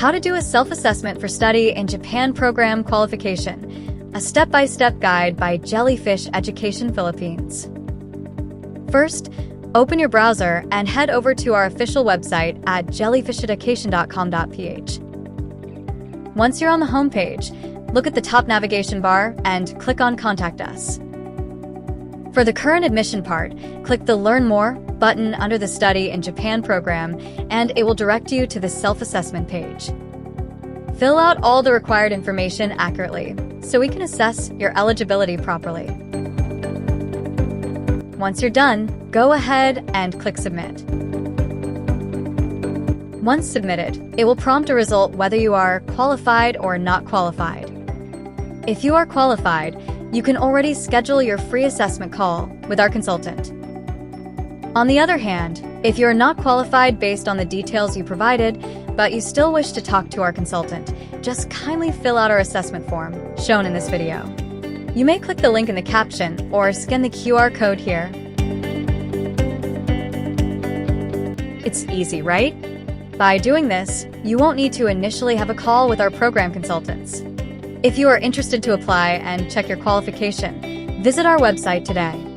How to do a self-assessment for study in Japan Program Qualification, a step-by-step guide by Jellyfish Education Philippines. First, open your browser and head over to our official website at jellyfisheducation.com.ph. Once you're on the home page, look at the top navigation bar and click on Contact Us. For the current admission part, click the Learn More button under the Study in Japan program, and it will direct you to the self-assessment page. Fill out all the required information accurately so we can assess your eligibility properly. Once you're done, go ahead and click Submit. Once submitted, it will prompt a result whether you are qualified or not qualified. If you are qualified, you can already schedule your free assessment call with our consultant. On the other hand, if you are not qualified based on the details you provided, but you still wish to talk to our consultant, just kindly fill out our assessment form, shown in this video. You may click the link in the caption or scan the QR code here. It's easy, right? By doing this, you won't need to initially have a call with our program consultants. If you are interested to apply and check your qualification, visit our website today.